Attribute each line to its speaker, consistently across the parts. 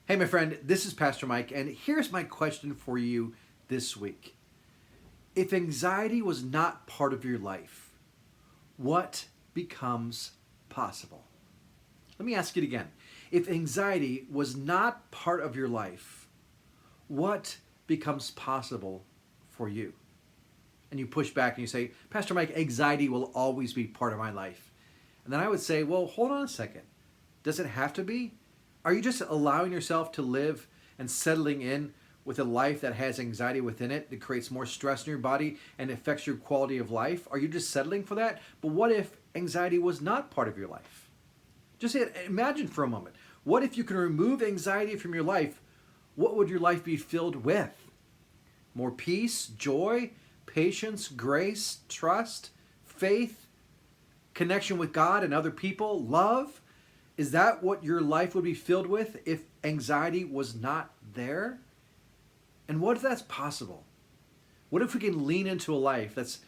Speaker 1: Hey, my friend, this is Pastor Mike, and here's my question for you this week. If anxiety was not part of your life, what becomes possible? Let me ask it again. If anxiety was not part of your life, what becomes possible for you? And you push back and you say, Pastor Mike, anxiety will always be part of my life. And then I would say, well, hold on a second. Does it have to be? Are you just allowing yourself to live and settling in with a life that has anxiety within it that creates more stress in your body and affects your quality of life? Are you just settling for that? But what if anxiety was not part of your life? Just imagine for a moment. What if you can remove anxiety from your life? What would your life be filled with? More peace, joy, patience, grace, trust, faith, connection with God and other people, love? Is that what your life would be filled with if anxiety was not there? And what if that's possible? What if we can lean into a life that's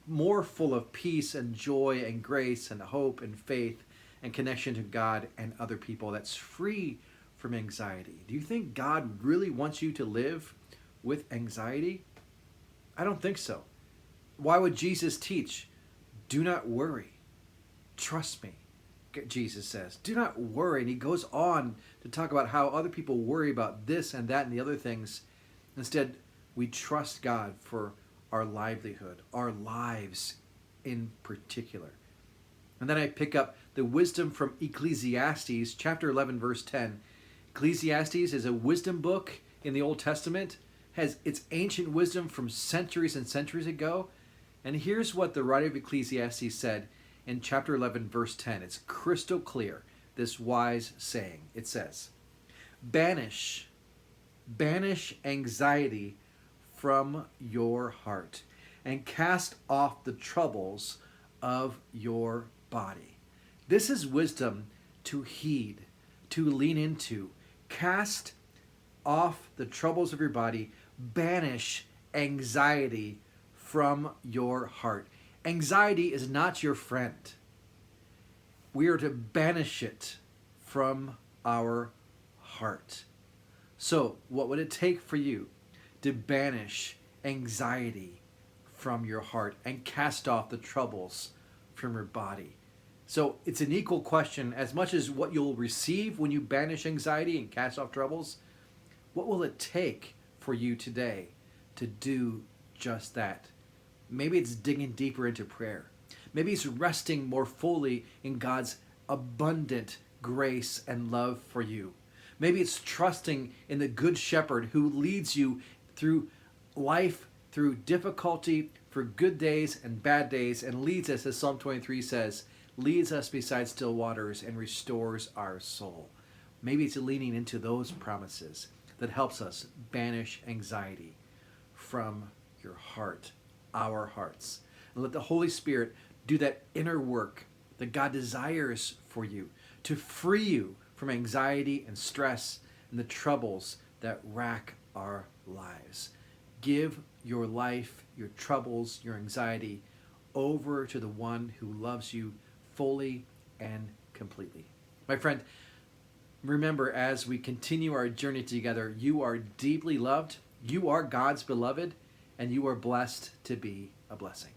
Speaker 1: more full of peace and joy and grace and hope and faith and connection to God and other people, that's free from anxiety? Do you think God really wants you to live with anxiety? I don't think so. Why would Jesus teach, do not worry, trust me? Jesus says, do not worry. And he goes on to talk about how other people worry about this and that and the other things. Instead, we trust God for our livelihood, our lives in particular. And then I pick up the wisdom from Ecclesiastes, chapter 11, verse 10. Ecclesiastes is a wisdom book in the Old Testament, has its ancient wisdom from centuries and centuries ago. And here's what the writer of Ecclesiastes said in chapter 11, verse 10. It's crystal clear, this wise saying. It says, banish anxiety from your heart and cast off the troubles of your body. This is wisdom to heed, to lean into. Cast off the troubles of your body. Banish anxiety from your heart. Anxiety is not your friend. We are to banish it from our heart. So, what would it take for you to banish anxiety from your heart and cast off the troubles from your body? So, it's an equal question. As much as what you'll receive when you banish anxiety and cast off troubles, what will it take for you today to do just that? Maybe it's digging deeper into prayer. Maybe it's resting more fully in God's abundant grace and love for you. Maybe it's trusting in the Good Shepherd who leads you through life, through difficulty, for good days and bad days, and leads us, as Psalm 23 says, leads us beside still waters and restores our soul. Maybe it's leaning into those promises that helps us banish anxiety from your heart, our hearts. And let the Holy Spirit do that inner work that God desires for you to free you from anxiety and stress and the troubles that rack our lives. Give your life, your troubles, your anxiety over to the one who loves you fully and completely. My friend, remember, as we continue our journey together, you are deeply loved, you are God's beloved, and you are blessed to be a blessing.